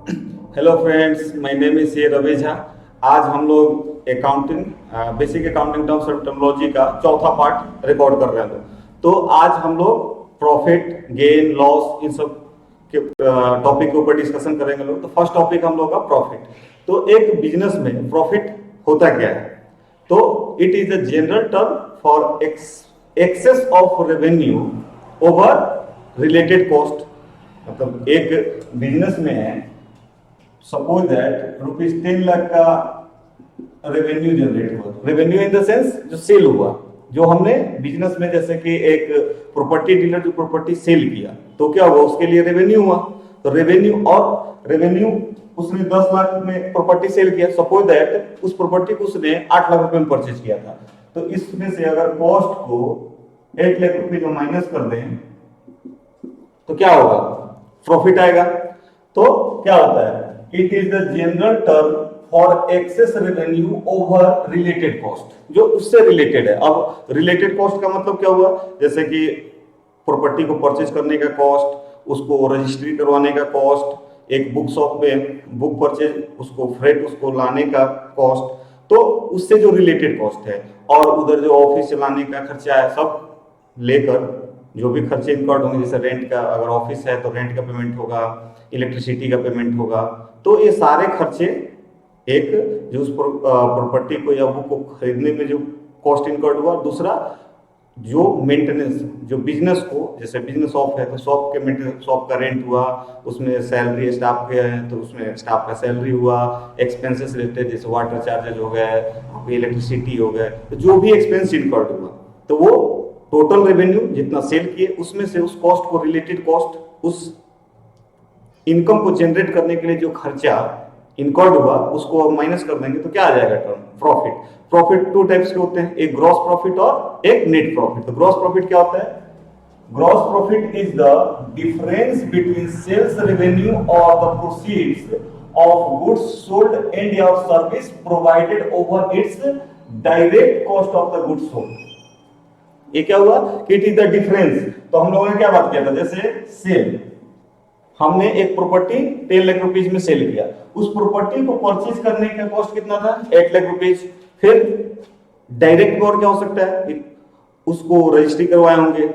Hello friends, my name is a Ravi Jha. आज हम लोग अकाउंटिंग बेसिक अकाउंटिंग टर्म्स और टर्मिनोलॉजी का चौथा पार्ट रिकॉर्ड कर रहे हैं। तो आज हम लोग प्रॉफिट गेन लॉस इन सब के टॉपिक के ऊपर डिस्कशन करेंगे लोग। तो फर्स्ट टॉपिक हम लोग का प्रॉफिट। तो एक बिजनेस में प्रॉफिट होता क्या है? तो it is a general term for excess of revenue over related cost. मतलब एक बिजनेस में है, सपोज दैट ₹10 लाख का रेवेन्यू जनरेट हुआ। रेवेन्यू इन द सेंस जो सेल हुआ, जो हमने बिजनेस में, जैसे कि एक प्रॉपर्टी डीलर जो प्रॉपर्टी सेल किया तो क्या हुआ, उसके लिए रेवेन्यू हुआ। तो रेवेन्यू उसने 10 लाख में प्रॉपर्टी सेल किया। सपोज दैट उस प्रॉपर्टी को उसने 8 लाख रुपए में परचेज किया था। तो इसमें से अगर कॉस्ट को 8 लाख रुपए जो माइनस कर दें तो क्या होगा, प्रॉफिट आएगा। तो क्या होता है, it is the general term for excess revenue over related cost, जो उससे रिलेटेड है। अब रिलेटेड कॉस्ट का मतलब क्या हुआ, जैसे कि प्रॉपर्टी को परचेज करने का कॉस्ट, उसको रजिस्ट्री करवाने का कॉस्ट, एक बुक शॉप में बुक परचेज, उसको फ्रेट, उसको लाने का कॉस्ट, तो उससे जो रिलेटेड कॉस्ट है। और उधर जो ऑफिस चलाने का खर्चा है, सब लेकर जो भी खर्चे इनकर्ड होंगे, जैसे रेंट का, अगर ऑफिस है तो रेंट का पेमेंट होगा, इलेक्ट्रिसिटी का पेमेंट होगा। तो ये सारे खर्चे एक जो उस प्रॉपर्टी को या बुक को खरीदने में जो कॉस्ट इनकर्ड हुआ। दूसरा जो मेंटेनेंस, जो बिजनेस को, जैसे बिजनेस शॉप है तो शॉप के मेंटेनेंस, शॉप का रेंट हुआ, उसमें सैलरी स्टाफ के हैं तो उसमें स्टाफ का सैलरी हुआ, एक्सपेंसेस रिलेटेड जैसे वाटर चार्जेज हो गए, इलेक्ट्रिसिटी हो गए, तो जो भी एक्सपेंस इनकर्ड हुआ तो वो टोटल रेवेन्यू जितना सेल किए उसमें से उस कॉस्ट को, रिलेटेड कॉस्ट, उस इनकम को जनरेट करने के लिए जो खर्चा इनकर्ड हुआ उसको माइनस कर देंगे तो क्या आ जाएगा, term profit. Profit two types के होते हैं, एक ग्रॉस प्रॉफिट और एक नेट प्रॉफिट। तो ग्रॉस प्रॉफिट क्या होता है? Gross profit is the difference between sales revenue और the proceeds of goods sold and या service provided over its direct cost of the goods sold. ये क्या हुआ कि इट इज द डिफरेंस। तो हम लोगों ने क्या बात किया था, जैसे सेल, हमने एक प्रॉपर्टी 10 लाख रुपीज में सेल किया, उस प्रॉपर्टी को परचेज करने का कॉस्ट कितना था, 8 लाख रुपीज। फिर डायरेक्ट और क्या हो सकता है, उसको रजिस्ट्री करवाए होंगे,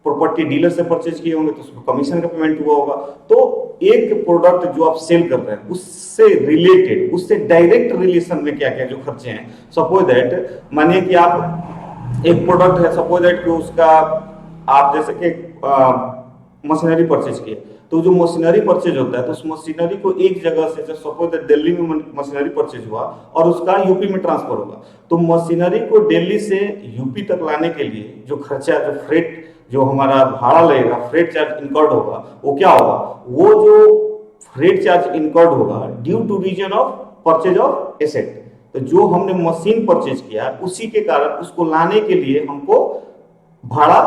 प्रॉपर्टी डीलर से परचेज किए होंगे तो उसको कमीशन का पेमेंट हुआ होगा। तो एक प्रोडक्ट जो आप सेल कर रहे हैं उससे रिलेटेड, उससे डायरेक्ट रिलेशन में क्या क्या जो खर्चे हैं। सपोज दैट, मानिए कि आप एक प्रोडक्ट है, सपोज दैट कि उसका आप जैसे कि मशीनरी परचेज किए, तो जो मशीनरी परचेज होता है तो उस मशीनरी को एक जगह से, जैसे सपोज दिल्ली में मशीनरी परचेज हुआ और उसका यूपी में ट्रांसफर होगा, तो मशीनरी को दिल्ली से यूपी तक लाने के लिए जो खर्चा, जो फ्रेट, जो हमारा भाड़ा लगेगा, फ्रेट चार्ज इनकर्ड होगा, वो क्या होगा, वो जो फ्रेट चार्ज इनकर्ड होगा due to reason of purchase of asset. तो जो हमने मशीन परचेज किया उसी के कारण उसको लाने के लिए हमको भाड़ा,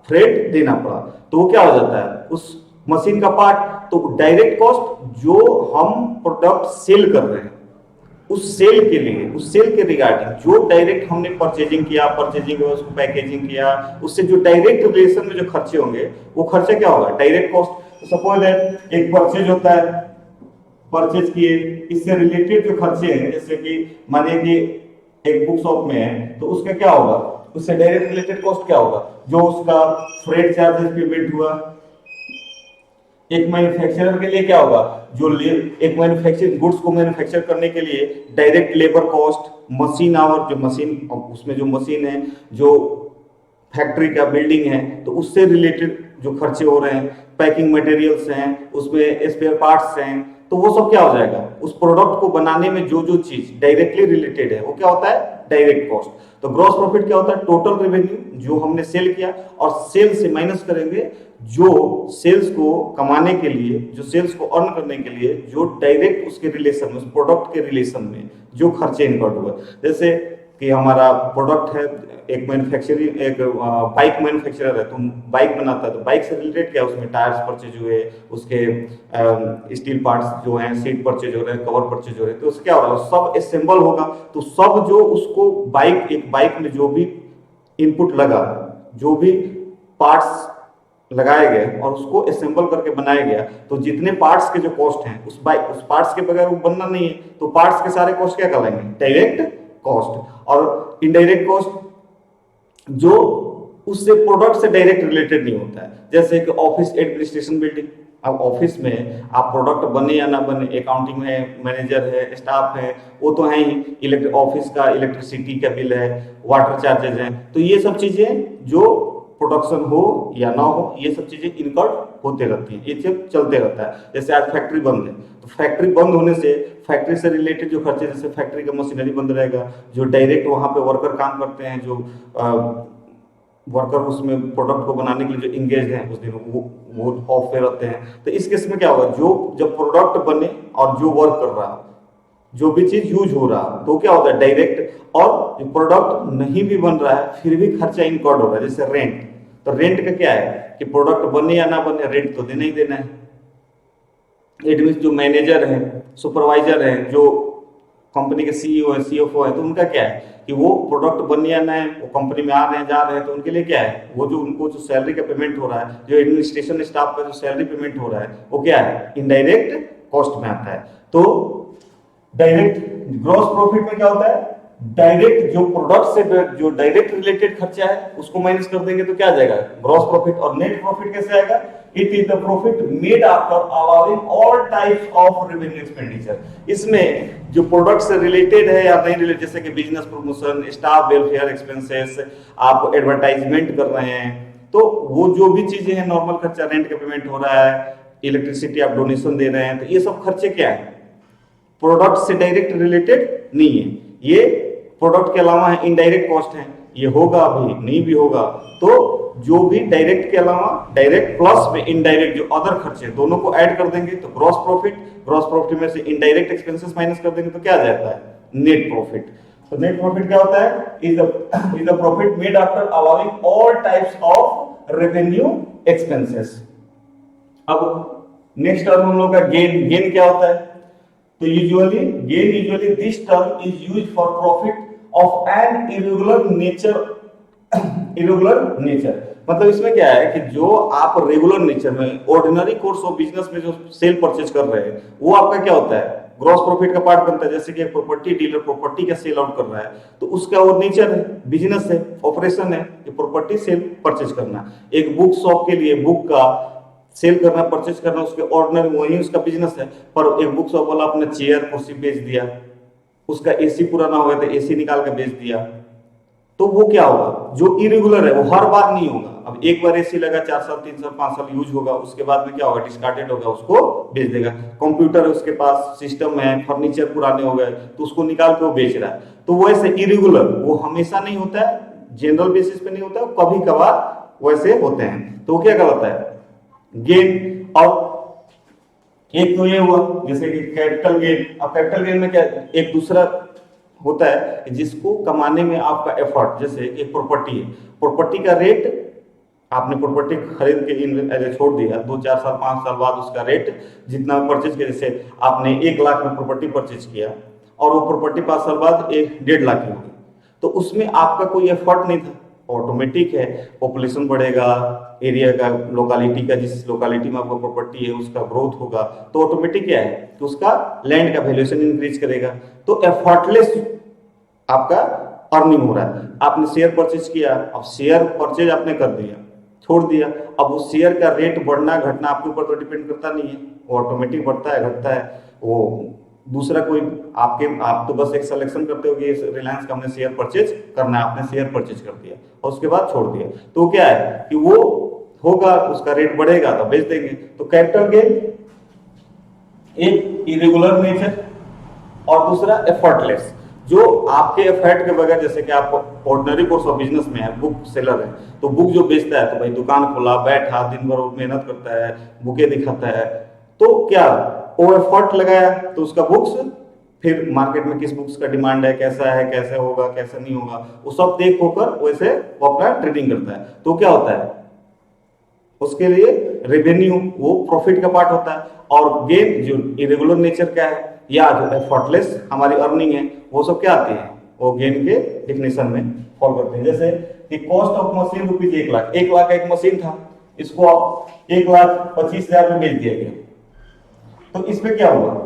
फ्रेट देना पड़ा। तो वो क्या हो जाता है, उस मशीन का पार्ट। तो डायरेक्ट कॉस्ट जो हम प्रोडक्ट सेल कर रहे हैं उस सेल के लिए, उस सेल के रिगार्डिंग जो डायरेक्ट हमने परचेजिंग किया, परचेजिंग उसको पैकेजिंग किया, उससे जो डायरेक्ट रिलेशन में जो खर्चे होंगे वो खर्चा क्या होगा, डायरेक्ट कॉस्ट। तो सपोज दैट एक परचेज होता है, परचेज किए, इससे रिलेटेड जो खर्चे हैं, जैसे कि मानिए कि एक बुक शॉप में है तो उसका क्या होगा, उससे डायरेक्ट रिलेटेड कॉस्ट क्या होगा, जो उसका फ्रेट चार्जेस पेमेंट हुआ। एक मैन्युफैक्चरर के लिए क्या होगा, जो एक मैन्युफैक्चरिंग गुड्स को मैन्युफैक्चर करने के लिए direct labour cost, machine our, जो मशीन, उसमें जो मशीन है, जो फैक्ट्री का बिल्डिंग है तो उससे रिलेटेड जो खर्चे हो रहे हैं, पैकिंग मटेरियल्स हैं, उसमें स्पेयर पार्ट्स हैं, तो वो सब क्या हो जाएगा, उस प्रोडक्ट को बनाने में जो जो चीज डायरेक्टली रिलेटेड है वो क्या होता है, डायरेक्ट कॉस्ट। तो ग्रॉस प्रॉफिट क्या होता है, टोटल रेवेन्यू जो हमने सेल किया और सेल से माइनस करेंगे जो सेल्स को कमाने के लिए, जो सेल्स को अर्न करने के लिए जो डायरेक्ट उसके रिलेशन में, उस प्रोडक्ट के रिलेशन में जो खर्चे इनकर्ड हुए। जैसे कि हमारा प्रोडक्ट है, एक मैन्युफैक्चरिंग, एक बाइक मैन्युफैक्चरर है तो बाइक बनाता है, तो बाइक से रिलेटेड क्या, उसमें टायर्स परचेज हुए, उसके स्टील पार्ट्स जो हैं, सीट परचेज हो रहे हैं, कवर परचेज हो रहे हैं, तो उससे क्या हो रहा है, सब असेंबल होगा। तो सब जो उसको बाइक, एक बाइक में जो भी इनपुट लगा, जो भी पार्ट्स लगाए गए और उसको असेंबल करके बनाया गया, तो जितने पार्ट्स के जो कॉस्ट हैं उस पार्ट्स के बगैर वो बनना नहीं है, तो पार्ट्स के सारे कॉस्ट क्या कहलाएंगे? Direct cost. और इनडायरेक्ट कॉस्ट जो उससे प्रोडक्ट से डायरेक्ट रिलेटेड नहीं होता है, जैसे कि ऑफिस एडमिनिस्ट्रेशन बिल्डिंग। अब ऑफिस में आप प्रोडक्ट बने या ना बने, अकाउंटिंग है, मैनेजर है, स्टाफ है, वो तो है ही, इलेक्ट्रिक ऑफिस का इलेक्ट्रिसिटी का बिल है, वाटर चार्जेज हैं, तो ये सब चीजें जो प्रोडक्शन हो या ना हो, ये सब चीजें इनकर्ड होते रहती हैं, ये सब चलते रहता है। जैसे आज फैक्ट्री बंद है, तो फैक्ट्री बंद होने से फैक्ट्री से रिलेटेड जो खर्चे, जैसे फैक्ट्री का मशीनरी बंद रहेगा, जो डायरेक्ट वहां पे वर्कर काम करते हैं, जो वर्कर उसमें प्रोडक्ट को बनाने के लिए जो इंगेज हैं उस दिन वो ऑफ पे रहते हैं। तो इस केस में क्या होगा, जो जब प्रोडक्ट बने और जो वर्क कर रहा है, जो भी चीज यूज हो रहा है, तो क्या होता है डायरेक्ट। और जो प्रोडक्ट नहीं भी बन रहा है फिर भी खर्चा इनकर्ड हो रहा है, जैसे रेंट। तो रेंट का क्या है कि प्रोडक्ट बने या ना बने, रेंट तो देना ही देना है। इट मीन जो मैनेजर है, सुपरवाइजर है, जो कंपनी के सीईओ है, सीएफओ है, तो उनका क्या है कि वो प्रोडक्ट बन या ना है, वो कंपनी में आ रहे हैं जा रहे हैं, तो उनके लिए क्या है, वो जो उनको जो सैलरी का पेमेंट हो रहा है, जो एडमिनिस्ट्रेशन स्टाफ का जो सैलरी पेमेंट हो रहा है, वो क्या है, इनडायरेक्ट कॉस्ट में आता है। तो डायरेक्ट ग्रॉस प्रॉफिट में क्या होता है, डायरेक्ट जो प्रोडक्ट से जो डायरेक्ट रिलेटेड खर्चा है उसको माइनस कर देंगे तो क्या आ जाएगा, ग्रॉस प्रॉफिट। और नेट प्रॉफिट कैसे आएगा, it is the profit made after allowing all types of revenue expenditure. इसमें जो प्रोडक्ट से रिलेटेड है या नहीं रिलेटेड, जैसे कि business promotion, staff welfare expenses, आप एडवर्टाइजमेंट कर रहे हैं, तो वो जो भी चीजें हैं, नॉर्मल खर्चा, रेंट का पेमेंट हो रहा है, इलेक्ट्रिसिटी आप डोनेशन दे रहे हैं, तो ये सब खर्चे क्या है, प्रोडक्ट से डायरेक्ट रिलेटेड नहीं है, ये प्रोडक्ट के अलावा है, इनडायरेक्ट कॉस्ट है, ये होगा भी नहीं भी होगा। तो जो भी डायरेक्ट के अलावा डायरेक्ट प्लस में इनडायरेक्ट जो अदर खर्चे, दोनों को ऐड कर देंगे तो ग्रॉस प्रॉफिट, ग्रॉस प्रॉफिट में से इनडायरेक्ट एक्सपेंसेस माइनस कर देंगे तो क्या आ जाता है, नेट प्रॉफिट। तो नेट प्रॉफिट क्या होता है, is the profit made after allowing all types of revenue expenses. अब नेक्स्ट टर्म हम लोग का गेन। गेन क्या होता है, तो usually this term is used for profit of an irregular nature. मतलब इसमें क्या है कि जो आप रेगुलर नेचर में, ऑर्डिनरी कोर्स ऑफ बिजनेस में जो सेल परचेज कर रहे हैं, वो आपका क्या होता है, ग्रॉस प्रॉफिट का पार्ट बनता है। जैसे कि प्रॉपर्टी डीलर प्रॉपर्टी का सेल आउट कर रहा है, तो उसका वो नेचर है, बिजनेस है, ऑपरेशन है कि प्रॉपर्टी सेल परचेज करना। एक बुक शॉप के लिए बुक का सेल करना, परचेज करना, उसके ऑर्डिनरी वही उसका बिजनेस है। पर एक बुक शॉप वाला अपना चेयर कुर्सी बेच दिया, उसका एसी पूरा ना हो गया तो एसी निकाल के बेच दिया, तो वो क्या होगा, जो इरेगुलर है वो हर बार नहीं होगा। अब एक बार एसी लगा, 4 साल 3 साल 5 साल यूज होगा, उसके बाद में क्या होगा, डिस्कार्डेड होगा, उसको बेच देगा। कंप्यूटर है उसके पास, सिस्टम है, फर्नीचर पुराने हो गए तो उसको निकाल के वो बेच रहा है। तो वैसे इरेगुलर वो हमेशा नहीं होता है, जनरल बेसिस पे नहीं होता है, कभी कभार वैसे होते हैं। तो क्या कहलाता है, गेन। और एक तो ये हुआ जैसे कि कैपिटल गेन। अब कैपिटल गेन में क्या, एक दूसरा होता है कि जिसको कमाने में आपका एफर्ट, जैसे एक प्रॉपर्टी है, प्रॉपर्टी का रेट, आपने प्रॉपर्टी खरीद के छोड़ दिया, 2 4 साल 5 साल बाद उसका रेट जितना परचेज किया, जैसे आपने 1 लाख में प्रॉपर्टी परचेज किया और वो प्रॉपर्टी 5 साल बाद 1.5 लाख की होगी, तो उसमें आपका कोई एफर्ट नहीं था, ऑटोमेटिक है, पॉपुलेशन बढ़ेगा, एरिया का, लोकालिटी का, जिस लोकालिटी में आपका प्रॉपर्टी है उसका ग्रोथ होगा, तो ऑटोमेटिक क्या है कि उसका लैंड का वैल्यूएशन इंक्रीज करेगा। तो एफर्टलेस आपका अर्निंग हो रहा है। आपने शेयर परचेज किया, अब शेयर परचेज आपने कर दिया, छोड़ दिया, अब उस शेयर का रेट बढ़ना घटना आपके ऊपर तो डिपेंड करता नहीं है, वो ऑटोमेटिक बढ़ता है घटता है। वो दूसरा कोई आप तो बस एक सिलेक्शन करते हो कि रिलायंस का हमने शेयर परचेज करना है, आपने शेयर परचेज कर दिया और उसके बाद छोड़ दिया, तो क्या है कि वो होगा, उसका रेट बढ़ेगा तो बेच देंगे। तो कैपिटल गेन एक इरेगुलर नेचर और दूसरा एफर्टलेस, जो आपके एफर्ट के बगैर, जैसे कि आप ऑर्डिनरी कोर्स ऑफ बिजनेस में है, बुक सेलर है, तो बुक जो बेचता है तो भाई दुकान खोला, बैठा, दिन भर मेहनत करता है, बुके दिखाता है, तो क्या वो एफर्ट लगाया तो उसका बुक्स, फिर मार्केट में किस बुक्स का डिमांड है, कैसा है, कैसे होगा, कैसा नहीं होगा, वो सब देख होकर वैसे वो अपना ट्रेडिंग करता है। तो क्या होता है, उसके लिए रेवेन्यू वो प्रॉफिट का पार्ट होता है, और गेन जो इरेगुलर नेचर का है या जो एफर्टलेस हमारी अर्निंग है, वो सब क्या आते हैं, वो गेन के डेफिनेशन में फॉल करते हैं। जैसे कि cost of machine ₹1 lakh, 1 lakh का एक मशीन था, इसको आप 1,25,000 में बेच दिया गया, तो इसमें क्या हुआ,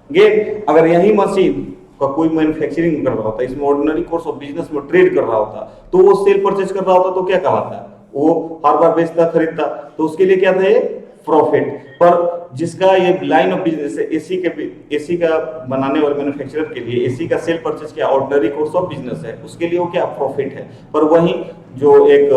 ये अगर यही मशीन का कोई मैन्युफैक्चरिंग कर रहा होता, इसमें ऑर्डिनरी कोर्स ऑफ बिजनेस में ट्रेड कर रहा होता, तो वो सेल परचेज कर रहा होता तो क्या कहलाता है, वो हर बार बेचता खरीदता, तो उसके लिए क्या था ये प्रॉफिट। पर जिसका ये लाइन ऑफ बिजनेस है, एसी का बनाने वाले मैन्युफैक्चरर के लिए एसी का सेल परचेज क्या ऑर्डिनरी कोर्स ऑफ बिजनेस है, उसके लिए वो क्या प्रॉफिट है। पर वहीं जो एक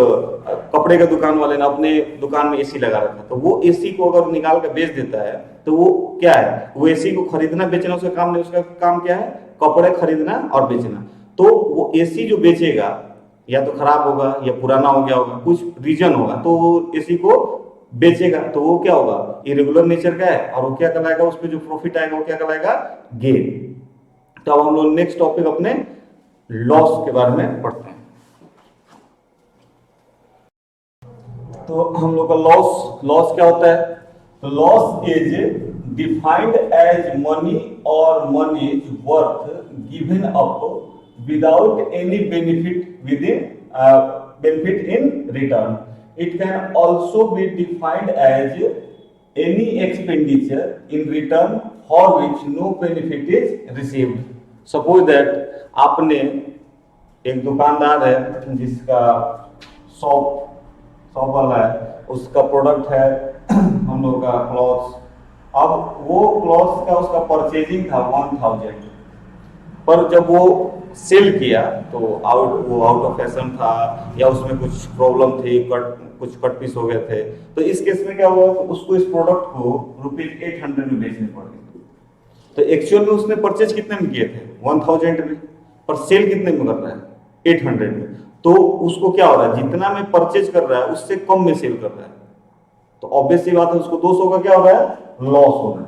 कपड़े का दुकान वाले ने अपने दुकान में एसी लगा रखा, तो वो एसी को अगर निकाल कर बेच देता है तो वो क्या है, वो एसी को खरीदना बेचना उसका काम नहीं, उसका काम क्या है, कपड़े खरीदना और बेचना। तो वो एसी जो बेचेगा या तो खराब होगा या पुराना हो गया होगा, कुछ रीजन होगा, तो वो एसी को बेचेगा, तो वो क्या होगा, इरेगुलर नेचर का है, और वो क्या कहलाएगा, उस पर जो प्रॉफिट आएगा वो क्या कहलाएगा, गेन। तो अब हम लोग नेक्स्ट टॉपिक अपने लॉस के बारे में पढ़ते हैं। तो हम लोग का लॉस क्या होता है, तो loss is defined as money और money's worth given up without any benefit in return. It can also be defined as any expenditure in return for which no benefit is received. Suppose that आपने एक दुकानदार है जिसका shop वाला है, उसका product है हम लोग का क्लॉथ्स। अब वो क्लॉथ्स का उसका परचेजिंग था 1,000, पर जब वो सेल किया तो वो आउट ऑफ फैशन था या उसमें कुछ प्रॉब्लम थी, कुछ कट पीस हो गए थे, तो इस केस में क्या हुआ, उसको इस प्रोडक्ट को ₹800 में बेचने पड़ गए। तो एक्चुअल में उसने परचेज कितने में किए थे, 1,000 में, पर सेल कितने में कर रहा है, 800 में। तो उसको क्या हो रहा है, जितना में परचेज कर रहा है उससे कम में सेल कर रहा है, तो ऑब्वियस सी बात है उसको 200 का क्या हो रहा है, लॉस हो रहा है।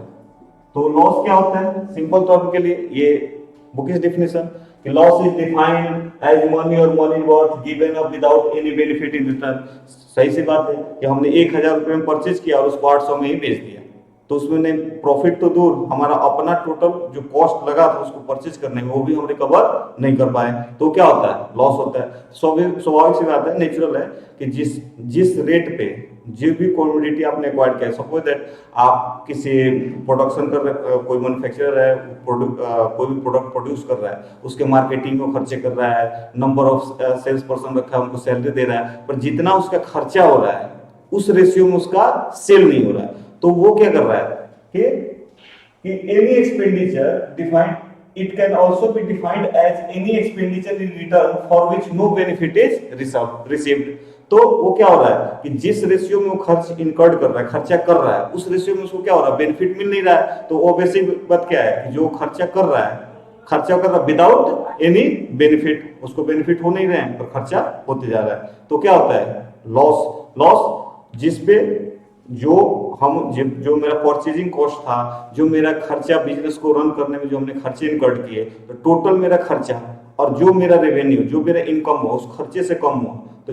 तो लॉस क्या होता है, सिंपल तौर के लिए ये bookish definition, loss is defined as money और money worth given up without any benefit in return. सही सी बात है कि हमने 1,000 रुपए में परचेज किया और उसको 800 में ही बेच दिया, तो उसमें प्रॉफिट तो दूर, हमारा अपना टोटल जो कॉस्ट लगा था उसको परचेज करने में वो भी हम रिकवर नहीं कर पाए, तो क्या होता है, लॉस होता है। स्वाभाविक सी बात है, नेचुरल है कि जिस रेट पे जो भी कमोडिटी आपने एक्वायर किया, सपोज दैट आप किसी प्रोडक्शन कर कोई मैन्युफैक्चरर है, कोई भी प्रोडक्ट प्रोड्यूस कर रहा है, उसके मार्केटिंग में खर्चे कर रहा है, नंबर ऑफ सेल्स पर्सन रखा है, उनको सैलरी दे रहा है, पर जितना उसका खर्चा हो रहा है उस रेशियो में उसका सेल नहीं हो रहा है, तो वो क्या कर रहा है कि any expenditure defined, it can also be defined as any expenditure in return for which no benefit is received. तो वो क्या हो रहा है कि जिस रेशियो में वो खर्च इनकर्ड कर रहा है, खर्चा कर रहा है, उस रेशियो में उसको क्या हो रहा है, बेनिफिट मिल नहीं रहा है। तो ऑब्वियसली बात क्या है कि जो खर्चा कर रहा है विदाउट एनी बेनिफिट, उसको बेनिफिट हो नहीं रहे हैं पर खर्चा होते जा रहा है, तो क्या होता है, लॉस जिसपे जो मेरा परचेजिंग कॉस्ट था, जो मेरा खर्चा बिजनेस को रन करने में जो हमने खर्चे इनकर्ड किए, तो टोटल मेरा खर्चा और जो मेरा रेवेन्यू, जो मेरा इनकम हुआ उस खर्चे से कम हुआ, तो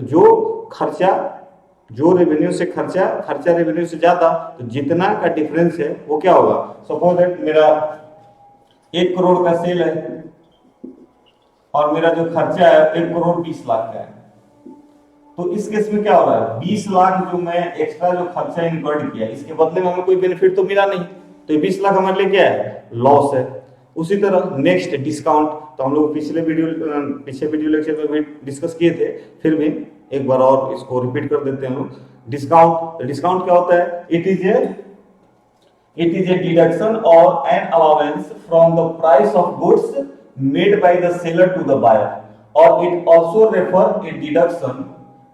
जो रेवेन्यू से खर्चा रेवेन्यू से ज्यादा, तो जितना का डिफरेंस है वो क्या होगा, सपोज दैट मेरा 1 करोड़ का सेल है और मेरा जो खर्चा है 1,20,00,000 का है, तो इस केस में क्या हो रहा है, 20 लाख जो मैं एक्स्ट्रा जो खर्चा इनकर्ड किया इसके बदले में हमें कोई बेनिफिट तो मिला नहीं, तो ये 20 लाख हमारे लिए क्या है, लॉस है। उसी तरह नेक्स्ट डिस्काउंट, तो हम लोग पीछे वीडियो लेक्चर में भी डिस्कस किए थे, फिर भी एक बार और इसको रिपीट कर देते हैं हम लोग। डिस्काउंट क्या होता है, इट इज ए डिडक्शन और an allowance from the price of goods made by the seller to the buyer, और it also refer a deduction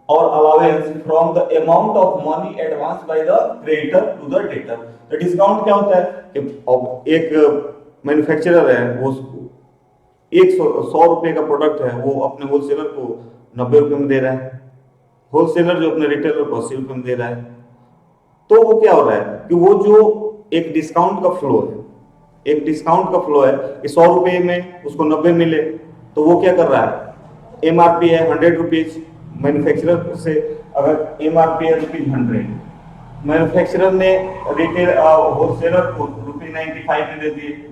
और allowance from the amount of money advance by the creditor to the debtor. तो discount क्या होता है कि एक manufacturer है, वो 100 रुपए का प्रोडक्ट है, वो अपने होलसेलर को 90 रुपए में दे रहा है, होलसेलर जो अपने रिटेलर को 80 रुपए में दे रहा है, तो वो क्या हो रहा है कि वो जो एक डिस्काउंट का फ्लो है कि 100 रुपए में उसको 90 मिले, तो वो क्या कर रहा है, एमआरपी है 100 रुपीज, मैन्युफैक्चरर से अगर एमआरपी है ₹100, मैन्युफैक्चरर ने रिटेल होलसेलर को ₹95 में दे दिए,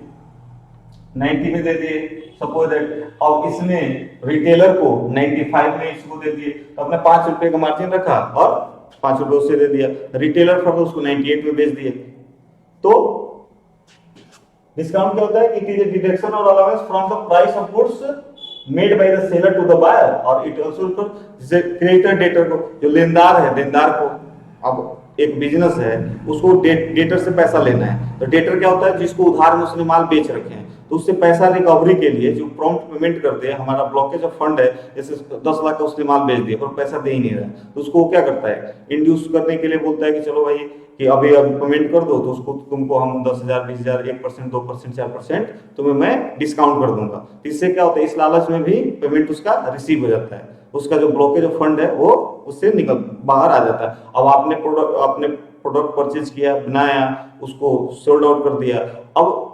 90 में दे दिए सपोज दैट, और इसने रिटेलर को 95 में इसको दे दिए, तो अपने ₹5 का मार्जिन रखा और ₹5 उससे दे दिया, रिटेलर फर्दर उसको 98 में बेच दिए। तो डिस्काउंट क्या होता है? इट इज ए डिडक्शन और allowance from the price of goods made by the seller to the buyer, और इट आल्सो जैसे क्रेडिटर डेटर को, जो लेनदार है देनदार को, अब एक बिजनेस है उसको डेटर से पैसा लेना है, तो डेटर क्या होता है? जिसको उधार में उसने माल बेच रखे हैं, तो उससे पैसा रिकवरी के लिए जो प्रॉम्प्ट पेमेंट करते हैं, हमारा ब्लॉकेज ऑफ फंड है, जैसे 10 लाख का उसने माल बेच दिया पर पैसा दे ही नहीं रहा, तो उसको क्या करता है? इंड्यूस करने के लिए बोलता है कि चलो भाई कि अभी अब पेमेंट कर दो, तो उसको तुमको हम 10,000 20,000 1% 2% 4% तुम्हें मैं डिस्काउंट कर दूंगा। तो इससे क्या होता है? इस लालच में भी पेमेंट उसका रिसीव हो जाता है, उसका जो ब्लॉकेज ऑफ फंड है वो उससे निकल बाहर आ जाता है। अब आपने प्रोडक्ट परचेज किया, बनाया, उसको सोल्ड आउट कर दिया, अब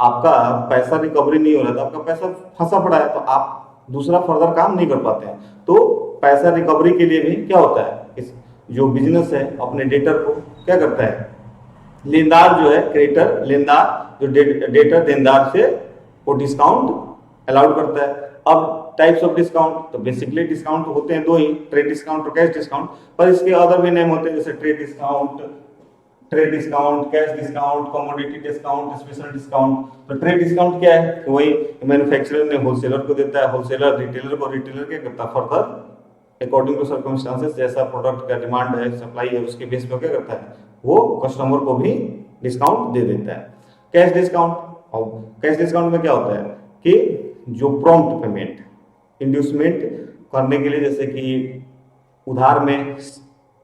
आपका पैसा रिकवरी नहीं हो रहा था, आपका पैसा फंसा पड़ा है, तो आप दूसरा फर्दर काम नहीं कर पाते हैं। तो पैसा रिकवरी के लिए भी क्या होता है? जो बिजनेस है अपने डेटर को क्या करता है? लेनदार जो है क्रेडिटर, लेनदार जो डेटर देनदार से वो डिस्काउंट अलाउड करता है। अब टाइप्स ऑफ डिस्काउंट, तो बेसिकली डिस्काउंट होते हैं दो ही, ट्रेड डिस्काउंट और कैश डिस्काउंट, पर इसके अदर भी नेम होते हैं, जैसे trade discount, cash discount, commodity discount, special discount. तो ट्रेड डिस्काउंट क्या है? तो वही मैन्युफैक्चरर ने होलसेलर को देता है, होलसेलर रिटेलर को, रिटेलर क्या करता है? फर्दर अकॉर्डिंग टू सर्कमस्टांसेस, जैसा प्रोडक्ट का डिमांड है, सप्लाई है, उसके बेस पर क्या करता है? वो कस्टमर को भी डिस्काउंट दे देता है। कैश डिस्काउंट, और कैश डिस्काउंट में क्या होता है कि जो प्रॉम्प्ट पेमेंट इंड्यूसमेंट करने के लिए, जैसे कि उधार में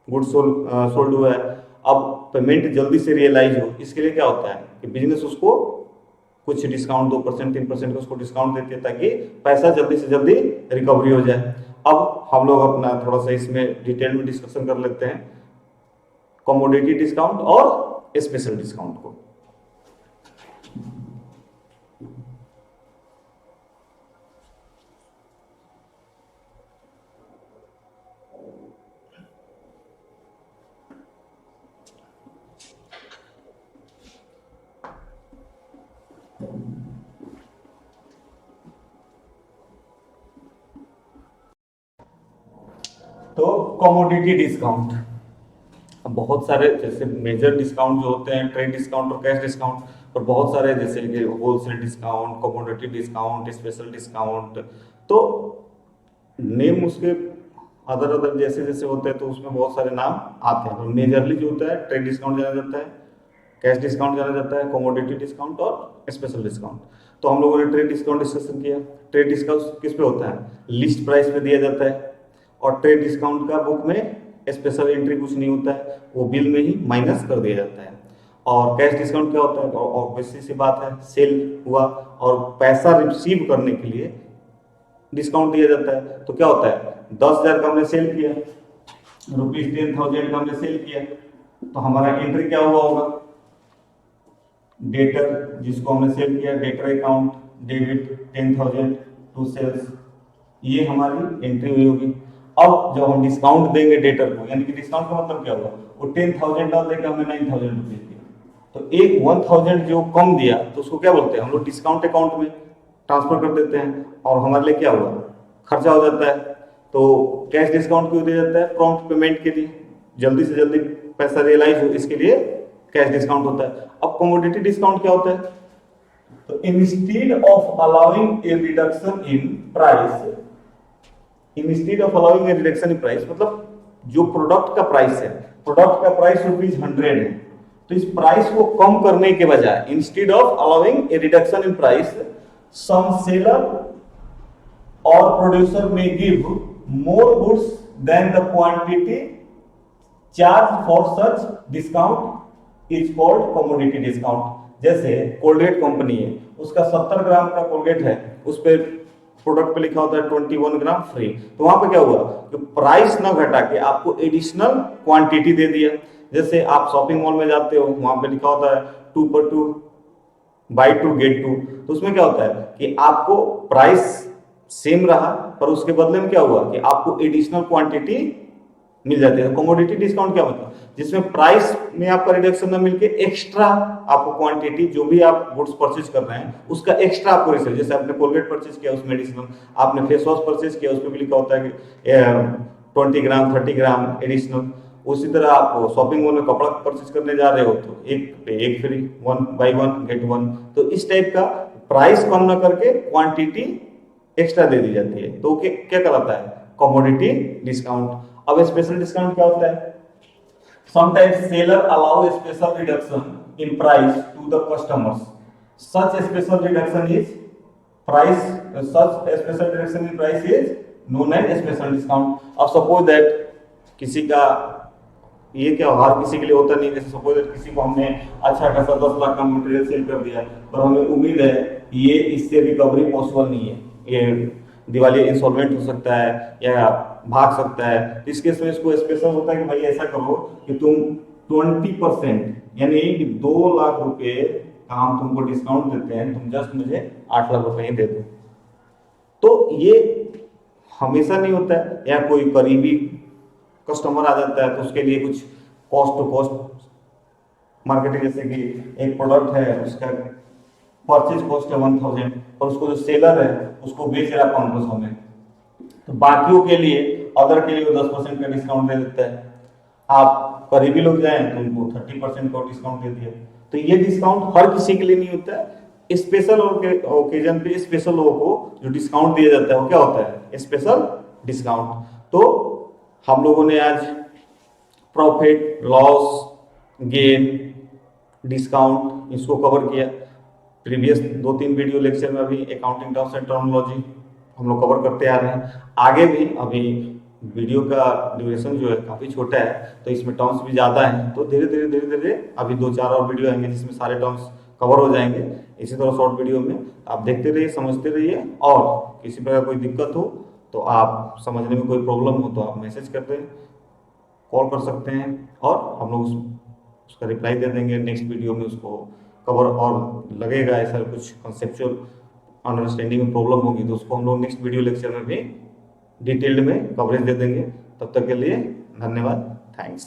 गुड्स सोल्ड हुआ है, अब पेमेंट जल्दी से रियलाइज हो, इसके लिए क्या होता है कि बिजनेस उसको कुछ डिस्काउंट 2% 3% का उसको डिस्काउंट देते हैं, ताकि पैसा जल्दी से जल्दी रिकवरी हो जाए। अब हम लोग अपना थोड़ा सा इसमें डिटेल में डिस्कशन कर लेते हैं कमोडिटी डिस्काउंट और स्पेशल डिस्काउंट को। तो कमोडिटी डिस्काउंट, अब बहुत सारे जैसे मेजर डिस्काउंट जो होते हैं ट्रेड डिस्काउंट और कैश डिस्काउंट, और बहुत सारे जैसे कि wholesale discount, commodity discount, special discount, तो नेम उसके अदर अदर जैसे जैसे होते हैं तो उसमें बहुत सारे नाम आते हैं। मेजरली जो होता है ट्रेड डिस्काउंट जाना जाता है, कैश डिस्काउंट जाना जाता है, कमोडिटी डिस्काउंट और स्पेशल डिस्काउंट। तो हम लोगों ने ट्रेड डिस्काउंट डिस्कशन किया। ट्रेड डिस्काउंट किस पे होता है? लिस्ट प्राइस पे दिया जाता है, और ट्रेड डिस्काउंट का बुक में स्पेशल एंट्री कुछ नहीं होता है, वो बिल में ही माइनस कर दिया जाता है। और कैश डिस्काउंट क्या होता है? और वैसी सी बात है, सेल हुआ और पैसा रिसीव करने के लिए डिस्काउंट दिया जाता है। तो क्या होता है? 10,000 का हमने सेल किया, ₹10,000 का हमने सेल किया, तो हमारा एंट्री क्या हुआ होगा? डेटर जिसको हमने सेल किया, debtor account debit 10,000 to sales, ये हमारी एंट्री हुई होगी। अब जब हम डिस्काउंट देंगे डेटर को, यानी कि डिस्काउंट का मतलब क्या हुआ? वो 10,000 डाल देगा, हमें 9,000 रुपीज दिया, तो एक 1,000 जो कम दिया तो उसको क्या बोलते हैं? हम लोग डिस्काउंट अकाउंट में ट्रांसफर कर देते हैं, और हमारे लिए क्या हुआ? खर्चा हो जाता है। तो कैश डिस्काउंट क्यों दिया जाता है? प्रॉम्प्ट पेमेंट के लिए, जल्दी से जल्दी पैसा रियलाइज हो, इसके लिए कैश डिस्काउंट होता है। अब कमोडिटी डिस्काउंट क्या होता है? तो instead of allowing a reduction in price, instead of allowing a reduction in price मतलब जो प्रोडक्ट का प्राइस है, प्रोडक्ट का प्राइस ₹100 है, तो इस प्राइस को कम करने के बजाय, instead of allowing a reduction in price, some seller और प्रोड्यूसर में give more goods than the quantity charge for such discount is called commodity discount. जैसे कोलगेट कंपनी है, उसका 70 ग्राम का कोलगेट है, उस पर प्रोडक्ट पे लिखा होता है 21 ग्राम फ्री, तो वहां पे क्या हुआ कि प्राइस ना घटा के आपको एडिशनल क्वांटिटी दे दिया। जैसे आप शॉपिंग मॉल में जाते हो, वहां पे लिखा होता है 2 पर 2 बाय 2 गेट 2, तो उसमें क्या होता है कि आपको प्राइस सेम रहा, पर उसके बदले में क्या हुआ कि आपको एडिशनल क्वांटिटी मिल जाती है। कमोडिटी डिस्काउंट क्या मतलब? जिसमें प्राइस में आपका रिडक्शन ना मिलके एक्स्ट्रा आपको क्वांटिटी, जो भी आप गुड्स परचेज कर रहे हैं उसका एक्स्ट्रा आपको रिसेल, जैसे आपने कोलगेट परचेज किया उसमें एडिशनल, आपने फेस वॉश परचेज किया उसमें भी लिखा होता है कि 20 ग्राम 30 ग्राम एडिशनल, उसी तरह आप शॉपिंग मॉल में कपड़ा परचेज करने जा रहे हो तो एक पे एक फ्री, 1 बाय 1 गेट 1। तो इस टाइप का प्राइस कम ना करके क्वांटिटी एक्स्ट्रा दे दी जाती है, तो क्या कहलाता है, कमोडिटी डिस्काउंट। अब स्पेशल डिस्काउंट क्या होता है, sometimes seller allow a special reduction in price to the customers. Such a special reduction is price, such a special reduction in price is known as special discount. अब suppose that किसी का, ये क्या हर किसी के लिए होता नहीं, जैसे सपोज दैट किसी को हमने अच्छा खासा 10 लाख का मटेरियल सेल कर दिया, पर हमें उम्मीद है ये इससे रिकवरी पॉसिबल नहीं है, ये दिवाली इंसॉल्वेंट हो सकता है या भाग सकता है। तो इस केस में इसको स्पेशल होता है कि भाई ऐसा करो कि तुम 20% यानी 2 लाख रुपए का हम तुमको डिस्काउंट देते हैं, तुम जस्ट मुझे 8 लाख रुपए ही दे दो। तो ये हमेशा नहीं होता है, या कोई करीबी कस्टमर आ जाता है तो उसके लिए कुछ कॉस्ट टू कॉस्ट मार्केटिंग, जैसे कि एक प्रोडक्ट है उसका परचेज कॉस्ट है 1000 और उसको जो सेलर है उसको बेच रहा है 1500 में, तो बाकियों के लिए, अदर के लिए वो 10% का डिस्काउंट दे देता है। आप करीबी लोग जाएं तो उनको 30% का डिस्काउंट दे दिया। तो ये डिस्काउंट हर किसी के लिए नहीं होता है, स्पेशल ओकेजन पे स्पेशल लोगों को जो डिस्काउंट दिया जाता है वो क्या होता है, स्पेशल डिस्काउंट। तो हम लोगों ने आज प्रॉफिट, लॉस, गेन, डिस्काउंट इसको कवर किया। प्रीवियस 2-3 वीडियो लेक्चर में अभी अकाउंटिंग टर्म्स एंड टर्मिनोलॉजी हम लोग कवर करते आ रहे हैं, आगे भी। अभी वीडियो का ड्यूरेशन जो है काफ़ी छोटा है तो इसमें टर्म्स भी ज़्यादा हैं, तो धीरे धीरे अभी 2-4 और वीडियो आएंगे जिसमें सारे टर्म्स कवर हो जाएंगे। इसी तरह शॉर्ट वीडियो में आप देखते रहिए, समझते रहिए, और किसी प्रकार कोई दिक्कत हो तो आप समझने में कोई प्रॉब्लम हो तो आप मैसेज कर दें, कॉल कर सकते हैं, और हम लोग उसका रिप्लाई दे देंगे। नेक्स्ट वीडियो में उसको कवर, और लगेगा ऐसा कुछ कंसेप्चुअल अंडरस्टैंडिंग में प्रॉब्लम होगी तो उसको हम लोग नेक्स्ट वीडियो लेक्चर में भी डिटेल्ड में कवरेज दे देंगे। तब तक के लिए धन्यवाद, थैंक्स।